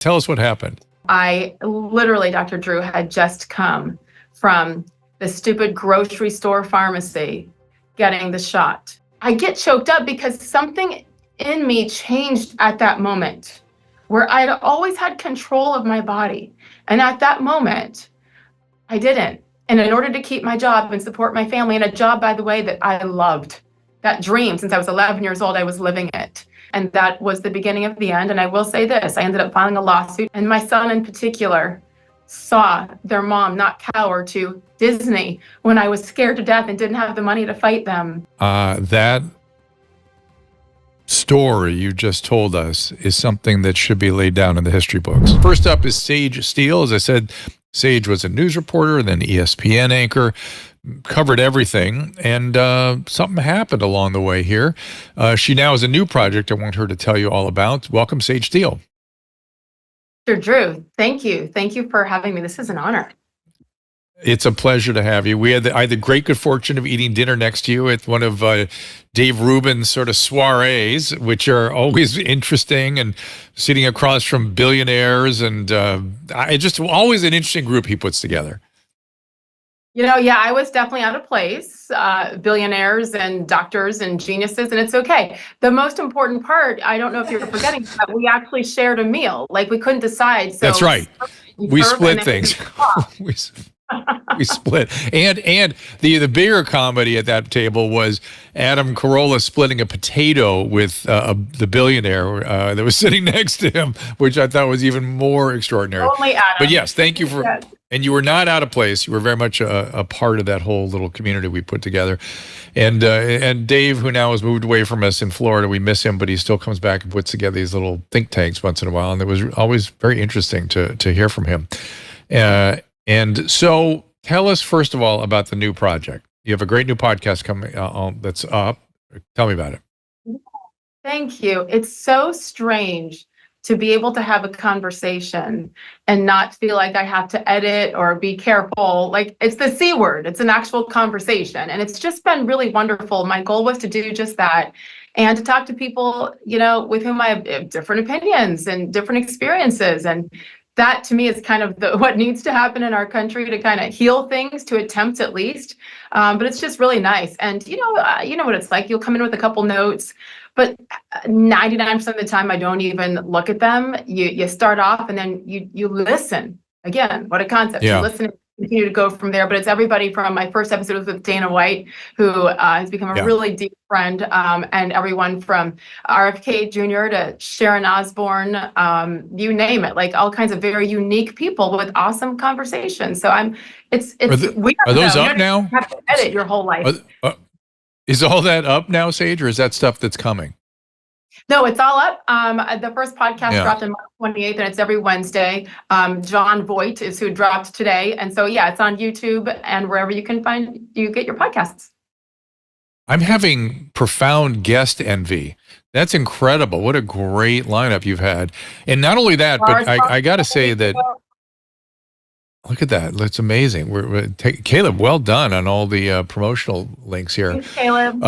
Tell us what happened. I literally, Dr. Drew, had just come from the stupid grocery store pharmacy getting the shot. I get choked up because something in me changed at that moment where I'd always had control of my body. And at that moment, I didn't. And in order to keep my job and support my family, and a job, by the way, that I loved, that dream since I was 11 years old, I was living it. And that was the beginning of the end. And I will say this, I ended up filing a lawsuit. And my son in particular saw their mom not cower to Disney when I was scared to death and didn't have the money to fight them. That story you just told us is something that should be laid down in the history books. First up is Sage Steele. As I said, Sage was a news reporter, then ESPN anchor, covered everything, and something happened along the way here. She now has a new project I want her to tell you all about. Welcome, Sage Steele. Dr. Drew, thank you. Thank you for having me. This is an honor. It's a pleasure to have you. I had the great good fortune of eating dinner next to you at one of Dave Rubin's sort of soirees, which are always interesting, and sitting across from billionaires, and just always an interesting group he puts together. You know, yeah, I was definitely out of place, billionaires and doctors and geniuses, and it's okay. The most important part, I don't know if you're forgetting, that we actually shared a meal. Like, we couldn't decide. So that's right. We split things. We split. And the bigger comedy at that table was Adam Carolla splitting a potato with the billionaire that was sitting next to him, which I thought was even more extraordinary. Only Adam. But yes, thank you for... Yes. And you were not out of place. You were very much a part of that whole little community we put together. And Dave, who now has moved away from us in Florida, we miss him, but he still comes back and puts together these little think tanks once in a while. And it was always very interesting to hear from him. And so tell us, first of all, about the new project. You have a great new podcast coming that's up. Tell me about it. Thank you. It's so strange to be able to have a conversation and not feel like I have to edit or be careful. Like, it's the C word. It's an actual conversation. And it's just been really wonderful. My goal was to do just that and to talk to people, you know, with whom I have different opinions and different experiences. And that, to me, is kind of what needs to happen in our country to kind of heal things, to attempt at least. But it's just really nice. And, you know what it's like. You'll come in with a couple notes, but 99% of the time, I don't even look at them. You start off and then you listen. Again, what a concept. Yeah. You listen and continue to go from there. But it's everybody from my first episode was with Dana White, who has become a really deep friend, and everyone from RFK Jr. to Sharon Osbourne, you name it, like all kinds of very unique people with awesome conversations. So are those up now? You have to edit your whole life. Is all that up now, Sage, or is that stuff that's coming? No, it's all up. The first podcast dropped on March 28th, and it's every Wednesday. John Voight is who dropped today. And so, yeah, it's on YouTube and wherever you get your podcasts. I'm having profound guest envy. That's incredible. What a great lineup you've had. And not only that, but I got to say that, look at that. That's amazing. Caleb, well done on all the promotional links here. Thanks, Caleb.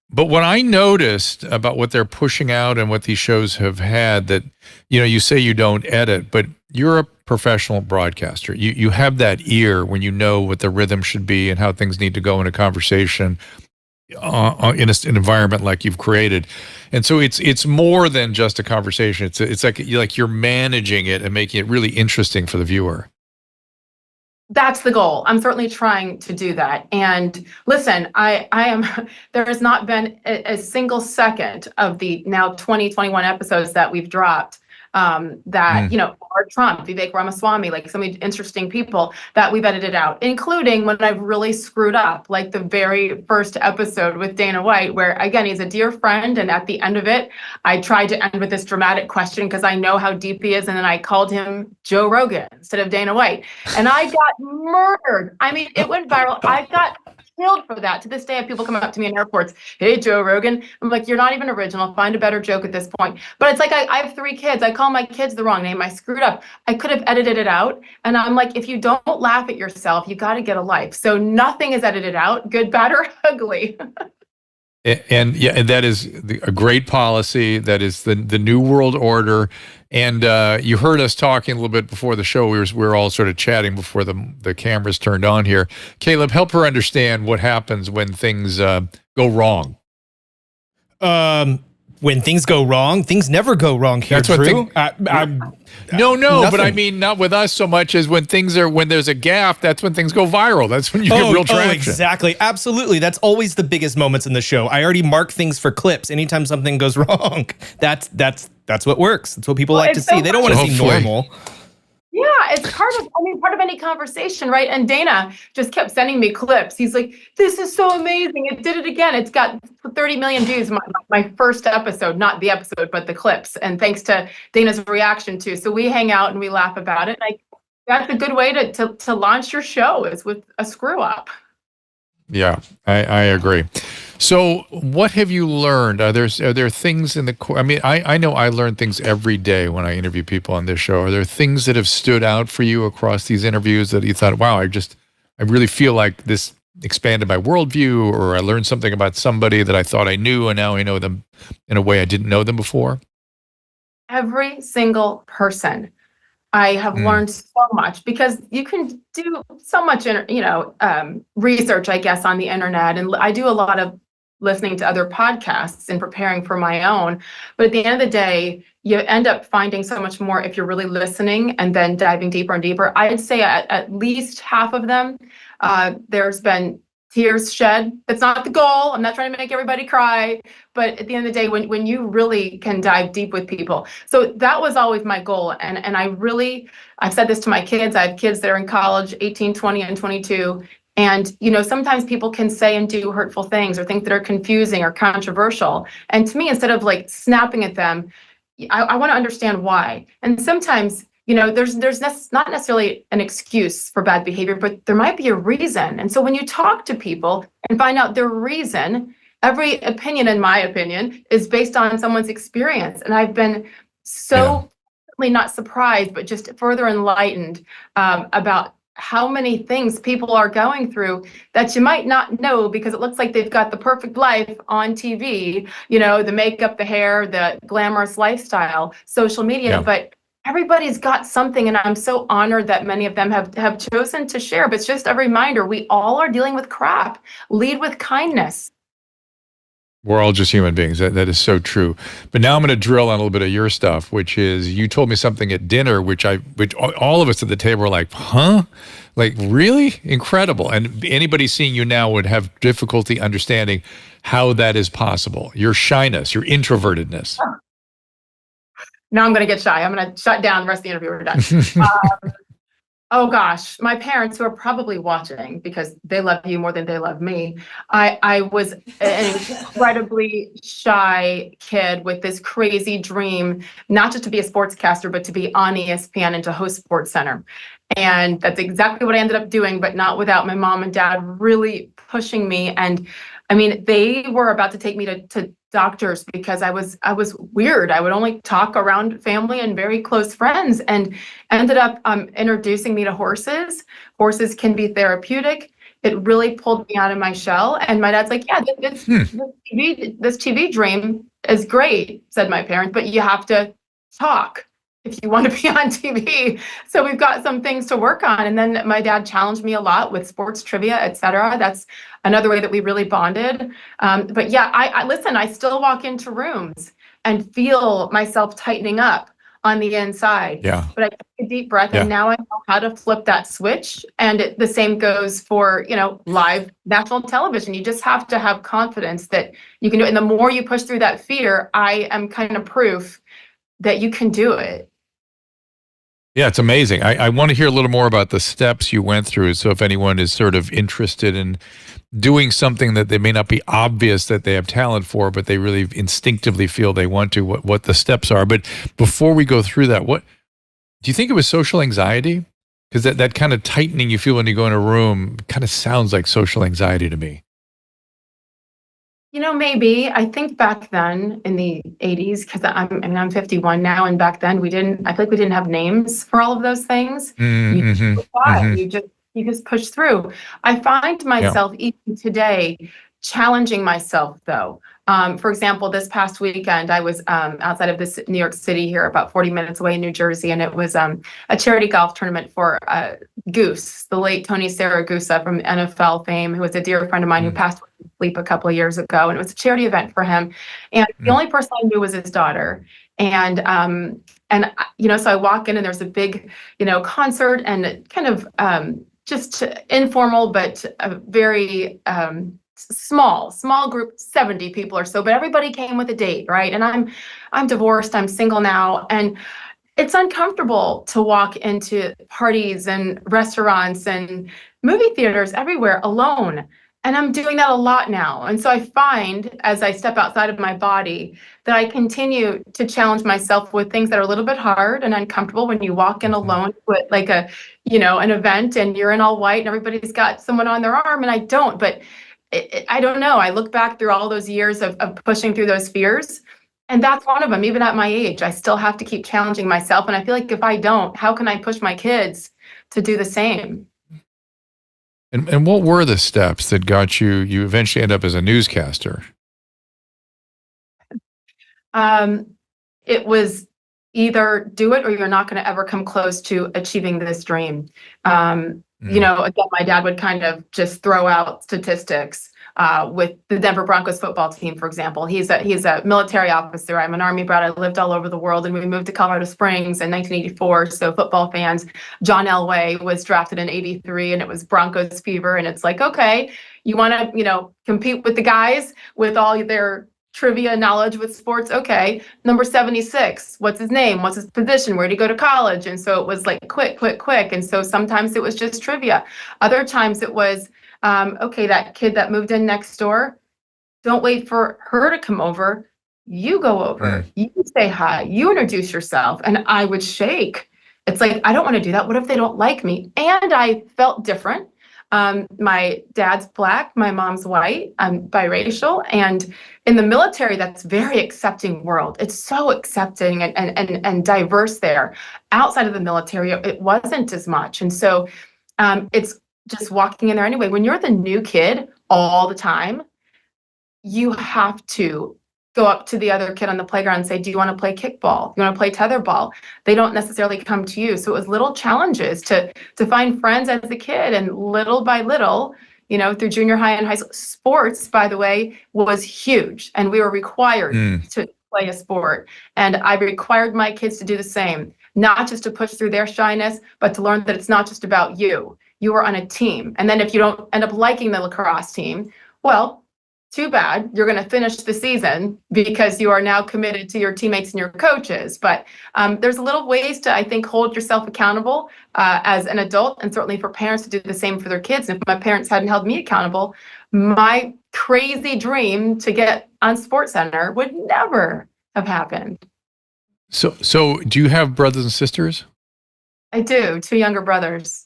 But what I noticed about what they're pushing out and what these shows have had, that, you know, you say you don't edit, but you're a professional broadcaster. You have that ear when you know what the rhythm should be and how things need to go in a conversation in an environment like you've created. And so it's more than just a conversation. It's like you're managing it and making it really interesting for the viewer. That's the goal. I'm certainly trying to do that. And listen, there has not been a single second of the now 21 episodes that we've dropped you know, or Trump, Vivek Ramaswamy, like so many interesting people that we've edited out, including when I've really screwed up, like the very first episode with Dana White, where again, he's a dear friend. And at the end of it, I tried to end with this dramatic question because I know how deep he is. And then I called him Joe Rogan instead of Dana White. And I got murdered. I mean, it went viral. I got killed for that. To this day, people come up to me in airports, hey, Joe Rogan. I'm like, you're not even original. Find a better joke at this point. But it's like, I have 3 kids. I call my kids the wrong name. I screwed up. I could have edited it out. And I'm like, if you don't laugh at yourself, you got to get a life. So nothing is edited out, good, bad, or ugly. And yeah, and that is a great policy. That is the new world order. And you heard us talking a little bit before the show. We were all sort of chatting before the cameras turned on here. Caleb, help her understand what happens when things go wrong. When things go wrong, things never go wrong here, That's what Drew. No, but I mean, not with us so much as when there's a gaffe, that's when things go viral. That's when you get real traction. Exactly. Absolutely. That's always the biggest moments in the show. I already mark things for clips anytime something goes wrong. That's what works. That's what people like to see. They don't want to see normal. Yeah, it's part of any conversation, right? And Dana just kept sending me clips. He's like, "This is so amazing! It did it again. It's got 30 million views. My first episode, not the episode, but the clips." And thanks to Dana's reaction too. So we hang out and we laugh about it. Like, that's a good way to launch your show, is with a screw up. Yeah, I agree. So what have you learned? Are there things in the I mean, I know I learn things every day when I interview people on this show. Are there things that have stood out for you across these interviews that you thought, wow, I really feel like this expanded my worldview, or I learned something about somebody that I thought I knew and now I know them in a way I didn't know them before? Every single person. I have learned so much, because you can do so much, research, I guess, on the internet. And I do a lot of listening to other podcasts and preparing for my own. But at the end of the day, you end up finding so much more if you're really listening and then diving deeper and deeper. I'd say at least half of them, there's been tears shed. That's not the goal. I'm not trying to make everybody cry, but at the end of the day, when you really can dive deep with people. So that was always my goal. And I've said this to my kids. I have kids that are in college, 18, 20, and 22. And, sometimes people can say and do hurtful things or things that are confusing or controversial. And to me, instead of like snapping at them, I want to understand why. And sometimes, there's not necessarily an excuse for bad behavior, but there might be a reason. And so when you talk to people and find out their reason, every opinion, in my opinion, is based on someone's experience. And I've been so not surprised, but just further enlightened about how many things people are going through that you might not know, because it looks like they've got the perfect life on TV, the makeup, the hair, the glamorous lifestyle, social media, but everybody's got something. And I'm so honored that many of them have chosen to share. But it's just a reminder, we all are dealing with crap. Lead with kindness. We're all just human beings. That is so true. But now I'm going to drill on a little bit of your stuff, which is, you told me something at dinner, which all of us at the table were like, huh? Like, really? Incredible. And anybody seeing you now would have difficulty understanding how that is possible. Your shyness, your introvertedness. Now I'm going to get shy. I'm going to shut down the rest of the interview. We're done. Oh gosh, my parents, who are probably watching because they love you more than they love me. I was an incredibly shy kid with this crazy dream, not just to be a sportscaster, but to be on ESPN and to host SportsCenter. And that's exactly what I ended up doing, but not without my mom and dad really pushing me. And I mean, they were about to take me to doctors because I was weird. I would only talk around family and very close friends, and ended up introducing me to horses. Horses can be therapeutic. It really pulled me out of my shell. And my dad's like, yeah, this TV dream is great, said my parents, but you have to talk if you want to be on TV. So we've got some things to work on. And then my dad challenged me a lot with sports trivia, et cetera. That's another way that we really bonded. But yeah, I listen, I still walk into rooms and feel myself tightening up on the inside. Yeah. But I take a deep breath, and now I know how to flip that switch. And the same goes for, live national television. You just have to have confidence that you can do it. And the more you push through that fear, I am kind of proof that you can do it. Yeah, it's amazing. I want to hear a little more about the steps you went through. So if anyone is sort of interested in doing something that they may not be obvious that they have talent for, but they really instinctively feel they want to, what the steps are. But before we go through that, what do you think it was social anxiety? Because that kind of tightening you feel when you go in a room kind of sounds like social anxiety to me. Maybe. I think back then in the 80s, because I'm 51 now, and back then I feel like we didn't have names for all of those things. You just push through. I find myself even today challenging myself though. For example, this past weekend, I was outside of this New York City here, about 40 minutes away in New Jersey, and it was a charity golf tournament for Goose, the late Tony Saragusa from NFL fame, who was a dear friend of mine who passed away from sleep a couple of years ago. And it was a charity event for him. And the only person I knew was his daughter. And so I walk in and there's a big, concert and kind of just informal, but very small group, 70 people or so, but everybody came with a date, right? And I'm divorced, I'm single now, and it's uncomfortable to walk into parties and restaurants and movie theaters everywhere alone. And I'm doing that a lot now. And so I find as I step outside of my body that I continue to challenge myself with things that are a little bit hard and uncomfortable when you walk in alone with like an event and you're in all white and everybody's got someone on their arm and I don't, but I don't know. I look back through all those years of pushing through those fears, and that's one of them. Even at my age, I still have to keep challenging myself. And I feel like if I don't, how can I push my kids to do the same? And what were the steps that got you eventually end up as a newscaster? It was either do it or you're not going to ever come close to achieving this dream. Again, my dad would kind of just throw out statistics with the Denver Broncos football team, for example. He's a military officer. I'm an Army brat. I lived all over the world, and we moved to Colorado Springs in 1984. So football fans, John Elway was drafted in 83, and it was Broncos fever. And it's like, okay, you want to, compete with the guys with all their trivia knowledge with sports. Okay, number 76, what's his name? What's his position? Where did he go to college? And so it was like quick. And so sometimes it was just trivia. Other times it was, okay, that kid that moved in next door, don't wait for her to come over. You go over, you say hi, you introduce yourself. And I would shake. It's like, I don't want to do that. What if they don't like me? And I felt different. My dad's Black, my mom's white, I'm biracial. And in the military, that's a very accepting world. It's so accepting and diverse there. Outside of the military, it wasn't as much. And so it's just walking in there anyway. When you're the new kid all the time, you have to go up to the other kid on the playground and say, do you want to play kickball? Do you want to play tetherball? They don't necessarily come to you. So it was little challenges to find friends as a kid, and little by little, through junior high and high school. Sports, by the way, was huge, and we were required to play a sport. And I required my kids to do the same, not just to push through their shyness, but to learn that it's not just about you. You are on a team. And then if you don't end up liking the lacrosse team, well, too bad. You're going to finish the season because you are now committed to your teammates and your coaches. But there's little ways to, I think, hold yourself accountable as an adult, and certainly for parents to do the same for their kids. And if my parents hadn't held me accountable, my crazy dream to get on SportsCenter would never have happened. So do you have brothers and sisters? I do. 2 younger brothers.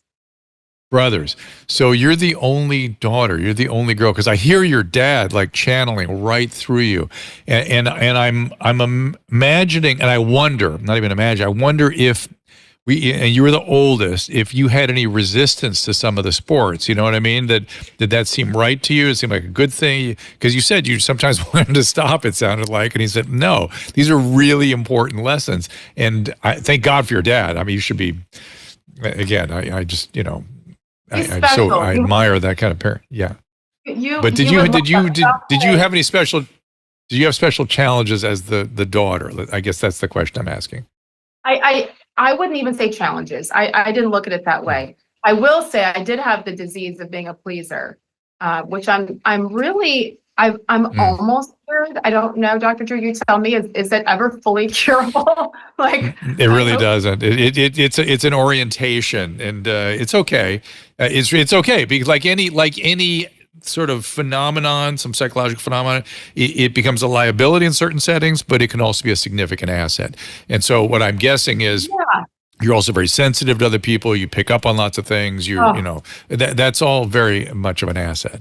Brothers. So you're the only daughter. You're the only girl, because I hear your dad like channeling right through you, and I'm imagining, and I wonder, not even imagine, I wonder if and you were the oldest, if you had any resistance to some of the sports. You know what I mean? Did that seem right to you? It seemed like a good thing, because you said you sometimes wanted to stop, it sounded like, and he said, no, these are really important lessons. And I thank God for your dad. I mean, you should be, again, I just, I admire that kind of parent. Yeah. But did you have any special? Did you have special challenges as the daughter? I guess that's the question I'm asking. I wouldn't even say challenges. I didn't look at it that way. I will say I did have the disease of being a pleaser, which I'm almost cured. I don't know, Dr. Drew, you tell me, is it ever fully curable? Like, it really doesn't. It's an orientation, and it's okay. It's okay, because like any sort of phenomenon, some psychological phenomenon, it becomes a liability in certain settings, but it can also be a significant asset. And so what I'm guessing is, you're also very sensitive to other people. You pick up on lots of things. That's all very much of an asset.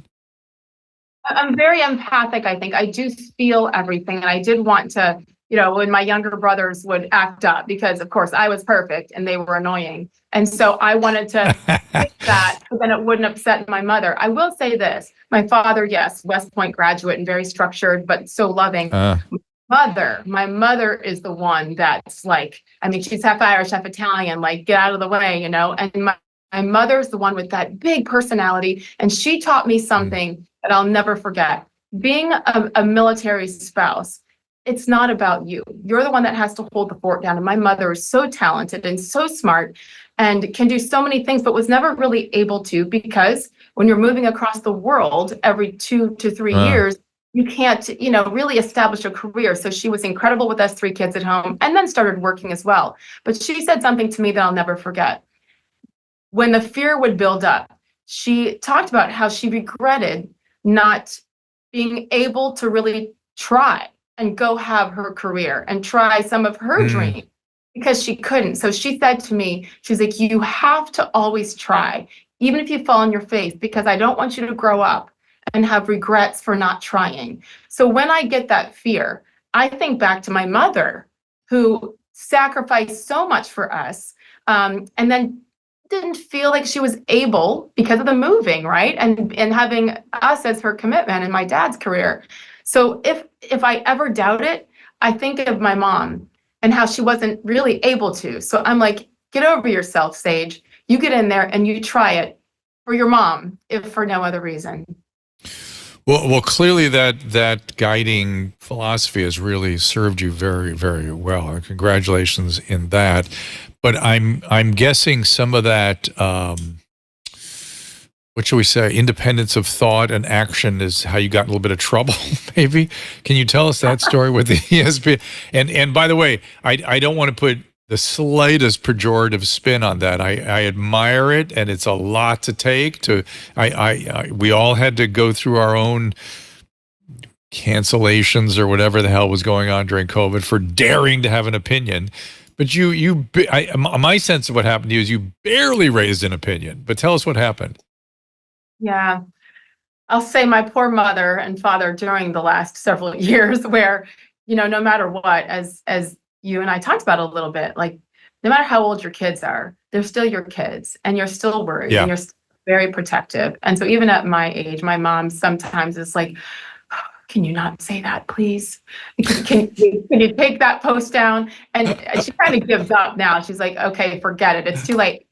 I'm very empathic, I think. I do feel everything, and I did want to when my younger brothers would act up, because of course I was perfect and they were annoying. And so I wanted to fix that, but then it wouldn't upset my mother. I will say this, my father, yes, West Point graduate and very structured, but so loving. My mother is the one that's like, she's half Irish, half Italian, like, get out of the way, and my mother's the one with that big personality. And she taught me something that I'll never forget. Being a military spouse, it's not about you. You're the one that has to hold the fort down. And my mother is so talented and so smart and can do so many things, but was never really able to, because when you're moving across the world every 2 to 3 years, you can't, really establish a career. So she was incredible with us 3 kids at home, and then started working as well. But she said something to me that I'll never forget. When the fear would build up, she talked about how she regretted not being able to really try and go have her career and try some of her dreams, because she couldn't. So she said to me, she's like, you have to always try, even if you fall on your face, because I don't want you to grow up and have regrets for not trying. So when I get that fear, I think back to my mother, who sacrificed so much for us, and then didn't feel like she was able, because of the moving, right? And having us as her commitment in my dad's career. So if I ever doubt it, I think of my mom and how she wasn't really able to. So I'm like, get over yourself, Sage. You get in there and you try it for your mom, if for no other reason. Well, clearly that guiding philosophy has really served you very, very well. Congratulations in that. But I'm guessing some of that, what shall we say, independence of thought and action is how you got in a little bit of trouble, maybe. Can you tell us that story with the ESPN? And by the way, I don't want to put the slightest pejorative spin on that. I admire it, and it's a lot to take. We all had to go through our own cancellations or whatever the hell was going on during COVID for daring to have an opinion. But my sense of what happened to you is you barely raised an opinion. But tell us what happened. Yeah, I'll say my poor mother and father during the last several years, where, no matter what, as you and I talked about a little bit, like, no matter how old your kids are, they're still your kids, and you're still worried, and you're still very protective. And so even at my age, my mom sometimes is like, can you not say that, please? Can you take that post down? And she kind of gives up now. She's like, okay, forget it. It's too late.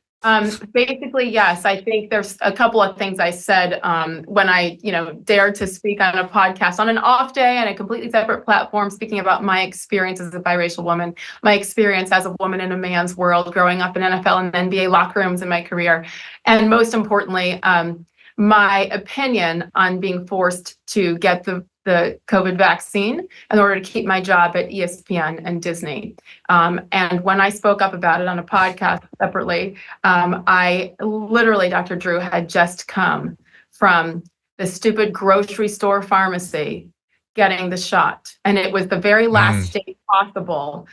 Basically, yes, I think there's a couple of things I said when I, dared to speak on a podcast on an off day and a completely separate platform, speaking about my experience as a biracial woman, my experience as a woman in a man's world, growing up in NFL and NBA locker rooms in my career. And most importantly, my opinion on being forced to get the COVID vaccine in order to keep my job at ESPN and Disney. And when I spoke up about it on a podcast separately, I literally, Dr. Drew, had just come from the stupid grocery store pharmacy getting the shot. And it was the very last state possible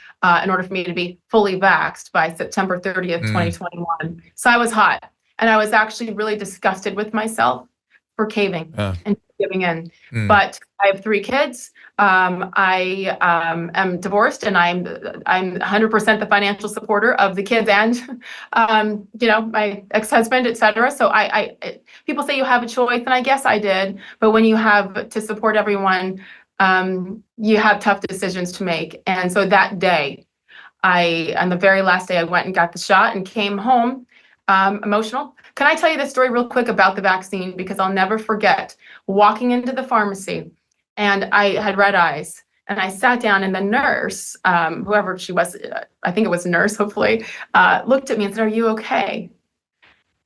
in order for me to be fully vaxxed by September 30th, 2021. So I was hot. And I was actually really disgusted with myself for caving and giving in. But I have 3 kids. I am divorced, and I'm 100% the financial supporter of the kids and my ex-husband, etc. So people say you have a choice, and I guess I did. But when you have to support everyone, you have tough decisions to make. And so that day, on the very last day, I went and got the shot and came home emotional. Can I tell you the story real quick about the vaccine? Because I'll never forget walking into the pharmacy, and I had red eyes, and I sat down, and the nurse, whoever she was, I think it was a nurse, hopefully, looked at me and said, "Are you okay?"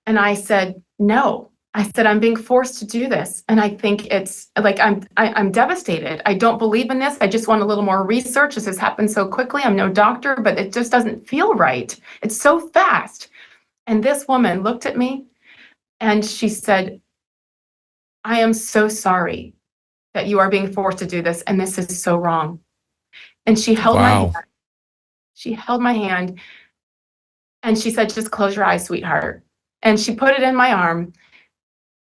And I said, "No." I said, "I'm being forced to do this, and I think it's like I'm devastated. I don't believe in this. I just want a little more research. This has happened so quickly. I'm no doctor, but it just doesn't feel right. It's so fast." And this woman looked at me and she said, "I am so sorry that you are being forced to do this, and this is so wrong." And she held my hand. She held my hand and she said, "Just close your eyes, sweetheart." And she put it in my arm.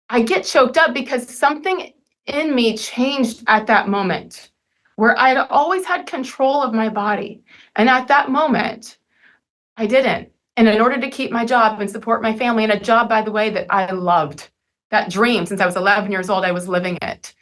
I get choked up because something in me changed at that moment. where I'd always had control of my body. And at that moment, I didn't. And in order to keep my job and support my family, and a job, by the way, that I loved, that dream since I was 11 years old, I was living it.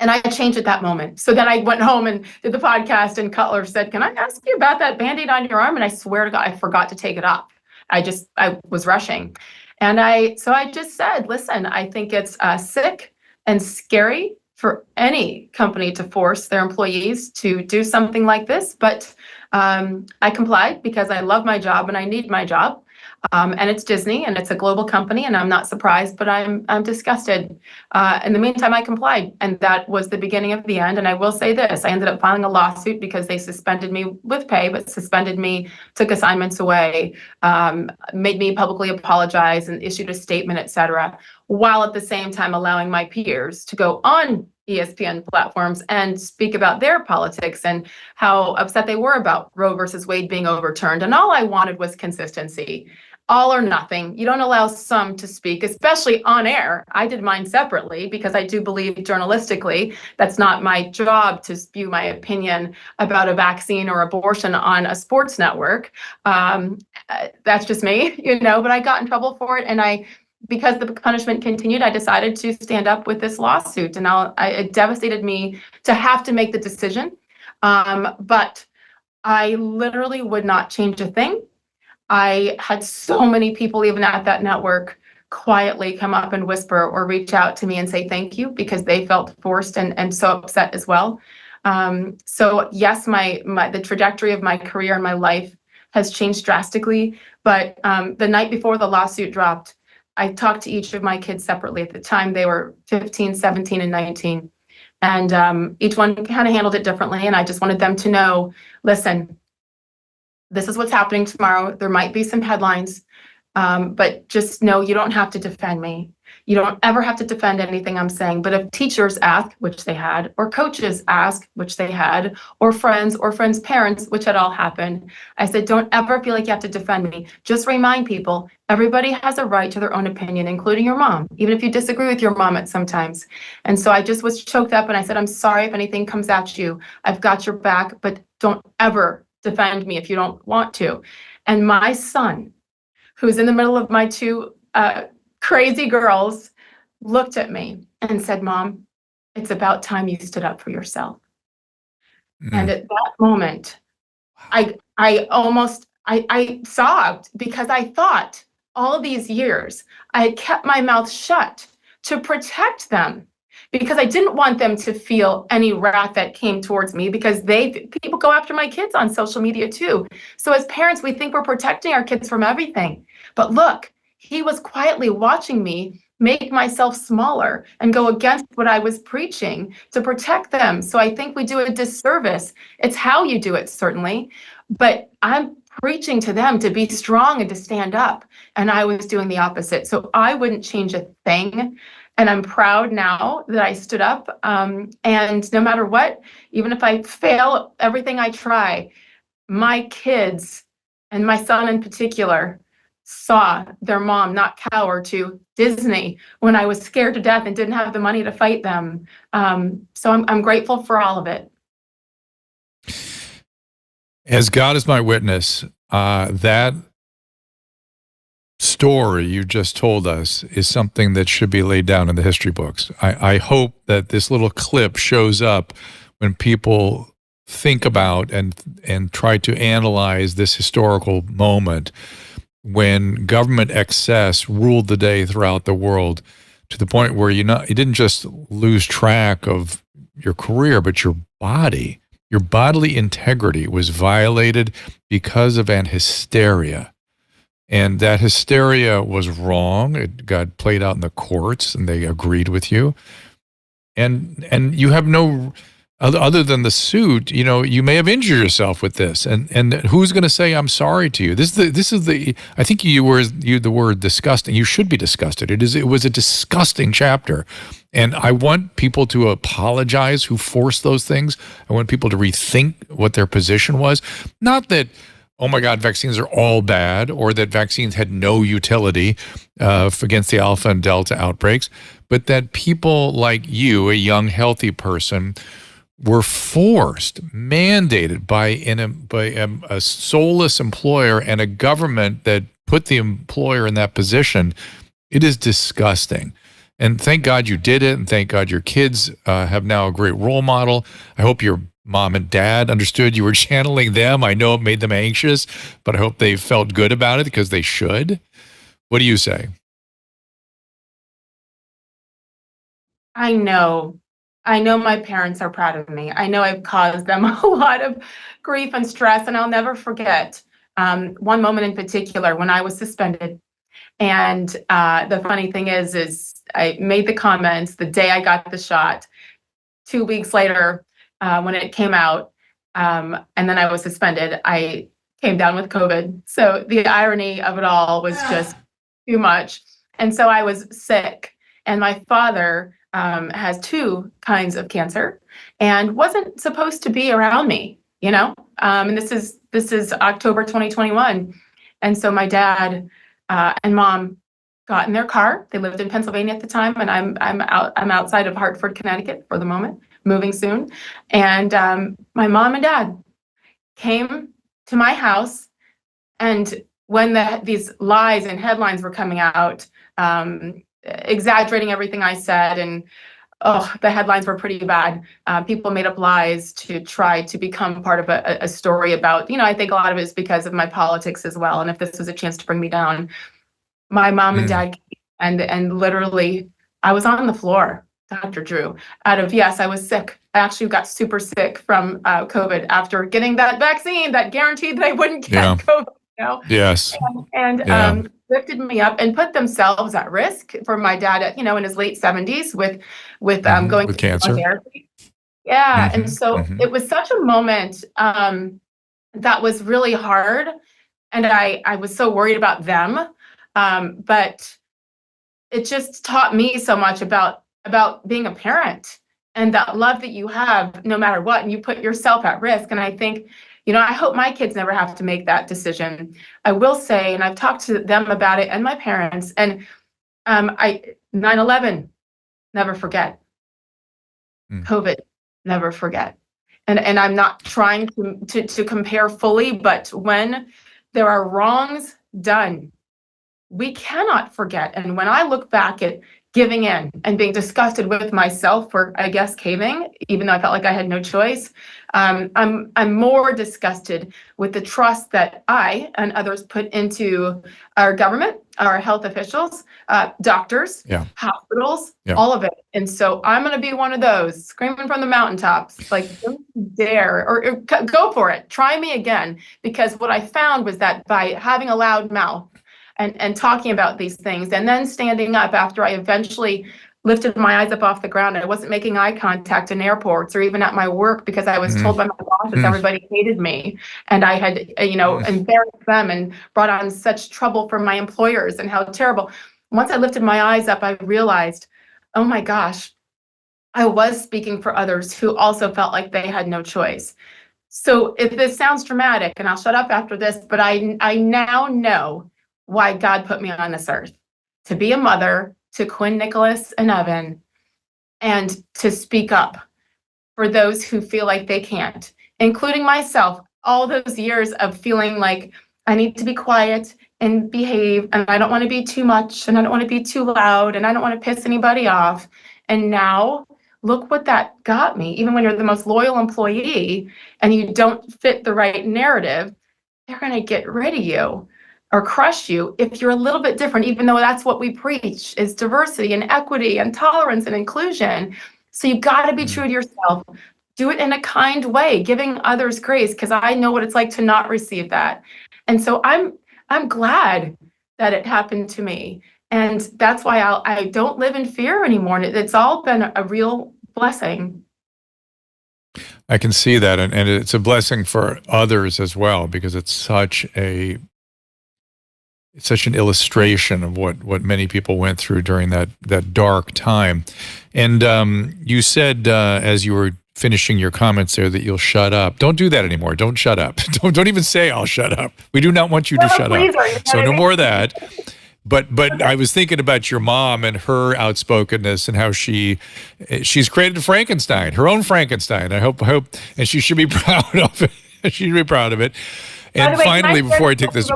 And I changed at that moment. So then I went home and did the podcast, and Cutler said, "Can I ask you about that Band-Aid on your arm?" And I swear to God, I forgot to take it off. I was rushing. And I just said, "Listen, I think it's sick and scary for any company to force their employees to do something like this. But I complied because I love my job and I need my job. And it's Disney and it's a global company, and I'm not surprised, but I'm disgusted. In the meantime, I complied, and that was the beginning of the end. And I will say this, I ended up filing a lawsuit because they suspended me with pay, but suspended me, took assignments away, made me publicly apologize and issued a statement, et cetera, while at the same time allowing my peers to go on ESPN platforms and speak about their politics and how upset they were about Roe versus Wade being overturned. And all I wanted was consistency. All or nothing. You don't allow some to speak, especially on air. I did mine separately because I do believe journalistically that's not my job to spew my opinion about a vaccine or abortion on a sports network. That's just me, but I got in trouble for it. And because the punishment continued, I decided to stand up with this lawsuit. And it devastated me to have to make the decision. But I literally would not change a thing. I had so many people, even at that network, quietly come up and whisper or reach out to me and say thank you because they felt forced and so upset as well. So yes, the trajectory of my career and my life has changed drastically. But the night before the lawsuit dropped, I talked to each of my kids separately. At the time, they were 15, 17, and 19. And each one kind of handled it differently. And I just wanted them to know, listen, this is what's happening tomorrow. There might be some headlines, but just know you don't have to defend me. You don't ever have to defend anything I'm saying. But if teachers ask, which they had, or coaches ask, which they had, or friends' parents, which had all happened, I said, don't ever feel like you have to defend me. Just remind people, everybody has a right to their own opinion, including your mom, even if you disagree with your mom at sometimes. And so I just was choked up and I said, I'm sorry if anything comes at you. I've got your back, but don't ever defend me if you don't want to. And my son, who's in the middle of my two crazy girls, looked at me and said, Mom, it's about time you stood up for yourself. And at that moment, I sobbed because I thought all these years I had kept my mouth shut to protect them, because I didn't want them to feel any wrath that came towards me, because people go after my kids on social media too. So as parents, we think we're protecting our kids from everything. But look, he was quietly watching me make myself smaller and go against what I was preaching to protect them. So I think we do a disservice. It's how you do it, certainly. But I'm preaching to them to be strong and to stand up. And I was doing the opposite. So I wouldn't change a thing. And I'm proud now that I stood up. And no matter what, even if I fail everything I try, my kids, and my son in particular, saw their mom not cower to Disney when I was scared to death and didn't have the money to fight them. So I'm grateful for all of it. As God is my witness, that story you just told us is something that should be laid down in the history books. I hope that this little clip shows up when people think about and try to analyze this historical moment when government excess ruled the day throughout the world, to the point where you didn't just lose track of your career, but your body. Your bodily integrity was violated because of an hysteria. And that hysteria was wrong. It got played out in the courts, and they agreed with you. And you have no, other than the suit, you may have injured yourself with this. And who's going to say I'm sorry to you? This is the I think you the word disgusting. You should be disgusted. It was a disgusting chapter. And I want people to apologize who forced those things. I want people to rethink what their position was. Not that, oh my God, vaccines are all bad, or that vaccines had no utility against the Alpha and Delta outbreaks, but that people like you, a young, healthy person, were mandated by a soulless employer and a government that put the employer in that position. It is disgusting. And thank God you did it. And thank God your kids have now a great role model. I hope your mom and dad understood you were channeling them. I know it made them anxious, but I hope they felt good about it because they should. What do you say? I know my parents are proud of me. I know I've caused them a lot of grief and stress, and I'll never forget one moment in particular when I was suspended. And the funny thing is I made the comments the day I got the shot. 2 weeks later, when it came out, and then I was suspended, I came down with COVID. So the irony of it all was just too much. And so I was sick. And my father has 2 kinds of cancer and wasn't supposed to be around me, and this is October 2021. And so my dad and mom got in their car. They lived in Pennsylvania at the time, and I'm outside of Hartford, Connecticut for the moment, moving soon. And my mom and dad came to my house, and when these lies and headlines were coming out, exaggerating everything I said, and the headlines were pretty bad. People made up lies to try to become part of a story about, I think a lot of it is because of my politics as well. And if this was a chance to bring me down, my mom and dad came, and literally I was on the floor, Dr. Drew, yes, I was sick. I actually got super sick from COVID after getting that vaccine that guaranteed that I wouldn't get COVID. Yes. And lifted me up and put themselves at risk for my dad, in his late 70s with going with through cancer. therapy. Yeah. And so it was such a moment that was really hard. And I was so worried about them. But it just taught me so much about being a parent and that love that you have no matter what, and you put yourself at risk. And I think, I hope my kids never have to make that decision. I will say, and I've talked to them about it and my parents, and 9/11, never forget. COVID, never forget. And I'm not trying to compare fully, but when there are wrongs done, we cannot forget. And when I look back at giving in and being disgusted with myself for, I guess, caving, even though I felt like I had no choice, I'm more disgusted with the trust that I and others put into our government, our health officials, doctors, hospitals, all of it. And so I'm going to be one of those screaming from the mountaintops, like, don't you dare, or go for it. Try me again. Because what I found was that by having a loud mouth and talking about these things, and then standing up after I eventually lifted my eyes up off the ground. I wasn't making eye contact in airports or even at my work because I was told by my bosses everybody hated me. And I had, embarrassed them and brought on such trouble for my employers and how terrible. Once I lifted my eyes up, I realized, oh my gosh, I was speaking for others who also felt like they had no choice. So if this sounds dramatic, and I'll shut up after this, but I now know why God put me on this earth, to be a mother to Quinn, Nicholas, and Evan, and to speak up for those who feel like they can't, including myself. All those years of feeling like I need to be quiet and behave, and I don't want to be too much, and I don't want to be too loud, and I don't want to piss anybody off. And now, look what that got me. Even when you're the most loyal employee and you don't fit the right narrative, they're going to get rid of you or crush you if you're a little bit different, even though that's what we preach is diversity and equity and tolerance and inclusion. So you got to be true to yourself. Do it in a kind way, giving others grace, because I know what it's like to not receive that. And so I'm glad that it happened to me. And that's why I don't live in fear anymore. It's all been a real blessing. I can see that. And it's a blessing for others as well, because it's such an illustration of what many people went through during that dark time. And you said as you were finishing your comments there that you'll shut up. Don't do that anymore. Don't shut up. Don't even say I'll shut up. We do not want you to shut up. So no more of that. But I was thinking about your mom and her outspokenness and how she's created Frankenstein, her own Frankenstein. I hope, and she should be proud of it. She should be proud of it. And By the way, finally, before I take this,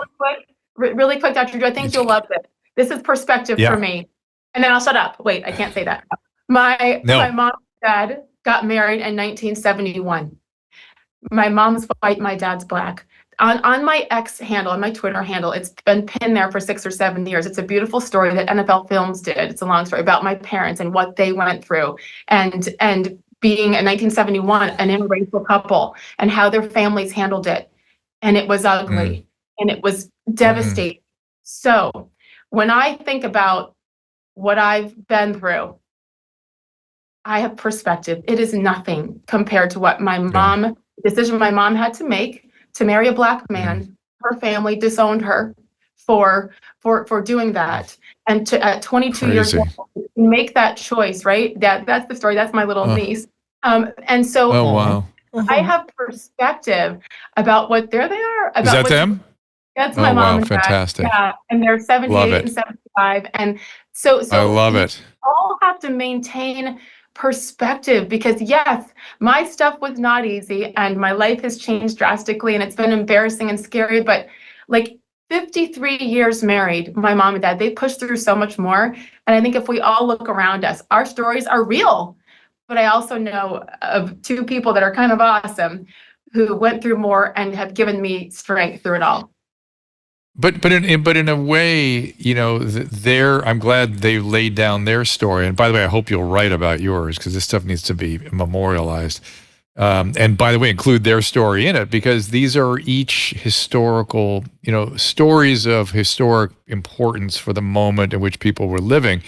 really quick, Dr. Drew, I think you'll love this. This is perspective for me. And then I'll shut up. Wait, I can't say that. My mom and dad got married in 1971. My mom's white, my dad's black. On my X handle, on my Twitter handle, it's been pinned there for 6 or 7 years. It's a beautiful story that NFL Films did. It's a long story about my parents and what they went through, and being in 1971 an interracial couple and how their families handled it. And it was ugly and it was devastating. So when I think about what I've been through, I have perspective. It is nothing compared to what the decision my mom had to make to marry a black man. Her family disowned her for doing that. And at 22 years old, make that choice, right? That's the story. That's my little niece. And so I have perspective about what they are. About is that them? That's my mom and fantastic. dad. Yeah, and they're 78 and 75. And so I love it. All have to maintain perspective, because yes, my stuff was not easy and my life has changed drastically and it's been embarrassing and scary, but like 53 years married, my mom and dad, they pushed through so much more. And I think if we all look around us, our stories are real. But I also know of 2 people that are kind of awesome who went through more and have given me strength through it all. But in a way, you know, I'm glad they laid down their story. And by the way, I hope you'll write about yours, because this stuff needs to be memorialized. And by the way, include their story in it, because these are each historical, you know, stories of historic importance for the moment in which people were living.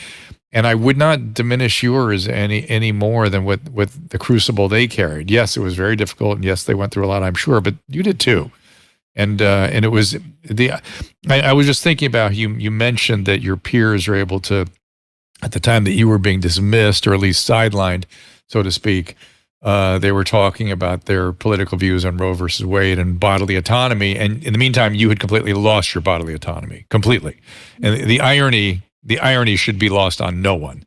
And I would not diminish yours any more than with the crucible they carried. Yes, it was very difficult, and yes, they went through a lot, I'm sure, but you did too. And it was I was just thinking about, you mentioned that your peers are able to, at the time that you were being dismissed or at least sidelined, so to speak, they were talking about their political views on Roe versus Wade and bodily autonomy. And in the meantime, you had completely lost your bodily autonomy, completely. And the irony should be lost on no one.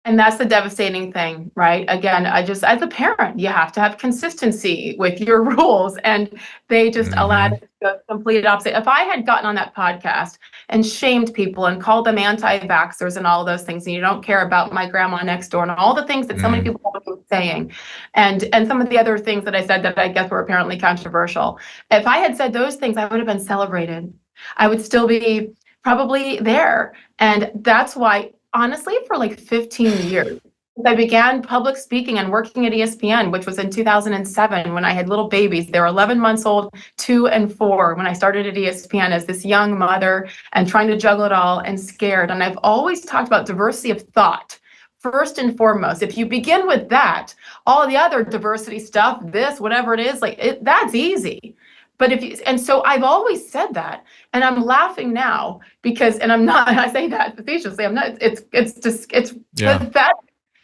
And that's the devastating thing, right? Again, as a parent, you have to have consistency with your rules, and they just allowed it to go complete opposite. If I had gotten on that podcast and shamed people and called them anti-vaxxers and all those things, and you don't care about my grandma next door and all the things that so many people have been saying, and some of the other things that I said that I guess were apparently controversial, if I had said those things, I would have been celebrated. I would still be probably there. And that's why, honestly, for like 15 years, I began public speaking and working at ESPN, which was in 2007 when I had little babies. They were 11 months old, 2 and 4, when I started at ESPN as this young mother and trying to juggle it all and scared. And I've always talked about diversity of thought. First and foremost, if you begin with that, all the other diversity stuff, this, whatever it is, that's easy. But so I've always said that, and I'm laughing now because, and I'm not, and I say that facetiously, I'm not, it's pathetic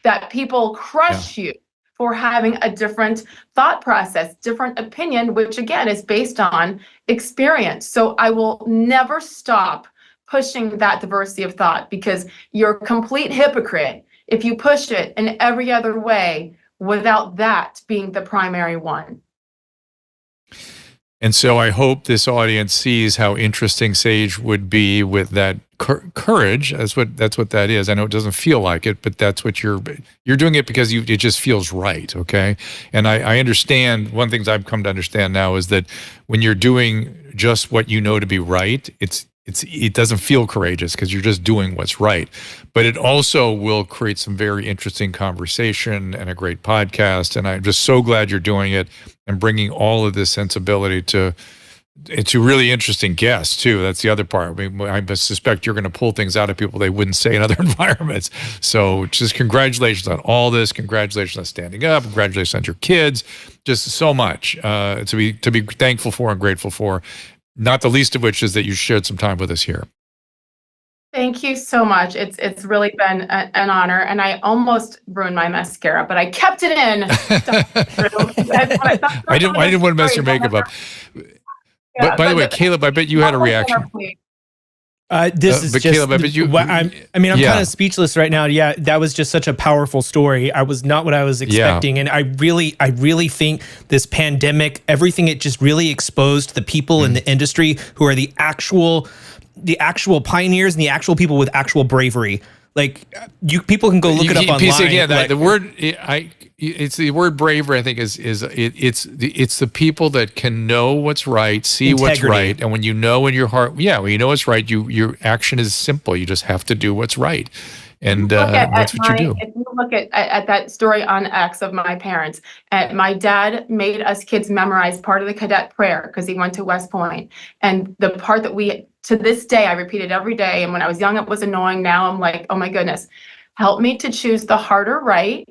that people crush you for having a different thought process, different opinion, which again is based on experience. So I will never stop pushing that diversity of thought, because you're a complete hypocrite if you push it in every other way without that being the primary one. And so I hope this audience sees how interesting Sage would be with that courage. That's what that is. I know it doesn't feel like it, but that's what you're doing it because it just feels right. Okay. And I understand, one of the things I've come to understand now is that when you're doing just what you know to be right, it doesn't feel courageous because you're just doing what's right. But it also will create some very interesting conversation and a great podcast. And I'm just so glad you're doing it and bringing all of this sensibility to really interesting guests too. That's the other part. I mean, I suspect you're going to pull things out of people they wouldn't say in other environments. So just congratulations on all this. Congratulations on standing up. Congratulations on your kids. Just so much to be thankful for and grateful for. Not the least of which is that you shared some time with us here. Thank you so much. It's really been an honor, and I almost ruined my mascara, but I kept it in. I didn't want to mess your makeup up. But by the way, Caleb, I bet you had a reaction. This is but just, Caleb, I'm yeah. kind of speechless right now. Yeah, that was just such a powerful story. I was not what I was expecting. And I really think this pandemic, everything, it just really exposed the people in the industry who are the actual pioneers and the actual people with actual bravery. Like, people can go look it up online. Again, like, the word it's the word bravery. I think it's the people that can know what's right, see what's right, and when you know in your heart, when you know what's right, your action is simple. You just have to do what's right, and that's what you do. If you look at that story on X of my parents, my dad made us kids memorize part of the cadet prayer because he went to West Point, and the part that to this day, I repeat it every day. And when I was young, it was annoying. Now I'm like, oh my goodness, help me to choose the harder right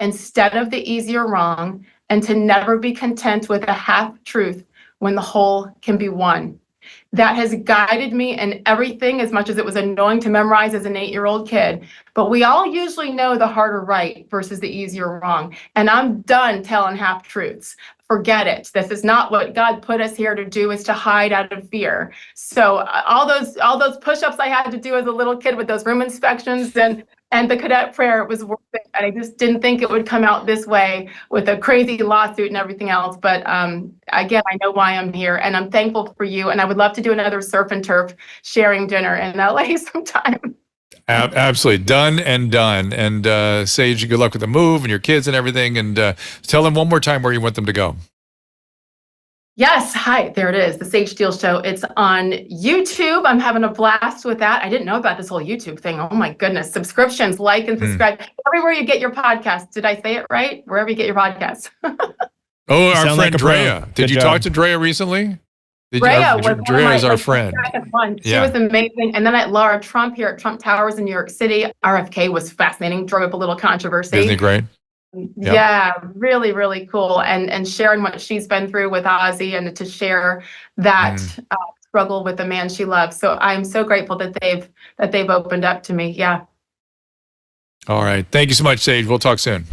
instead of the easier wrong, and to never be content with a half truth when the whole can be one. That has guided me in everything, as much as it was annoying to memorize as an 8-year-old kid. But we all usually know the harder right versus the easier wrong. And I'm done telling half truths. Forget it. This is not what God put us here to do, is to hide out of fear. So all those push-ups I had to do as a little kid with those room inspections and the cadet prayer, it was worth it. And I just didn't think it would come out this way with a crazy lawsuit and everything else. But again, I know why I'm here, and I'm thankful for you. And I would love to do another surf and turf sharing dinner in LA sometime. Absolutely. Done and done. And Sage, good luck with the move and your kids and everything. And tell them one more time where you want them to go. Yes. Hi, there it is. The Sage Steele Show. It's on YouTube. I'm having a blast with that. I didn't know about this whole YouTube thing. Oh my goodness. Subscriptions, like and subscribe. Everywhere you get your podcasts. Did I say it right? Wherever you get your podcasts. Oh, our friend like Drea. Did you talk to Drea recently? Drea is our friend. She was amazing. And then at Laura Trump here at Trump Towers in New York City, RFK was fascinating, drove up a little controversy. Isn't he great? Yeah, really, really cool. And sharing what she's been through with Ozzy, and to share that struggle with the man she loves. So I'm so grateful that they've opened up to me. Yeah. All right. Thank you so much, Sage. We'll talk soon.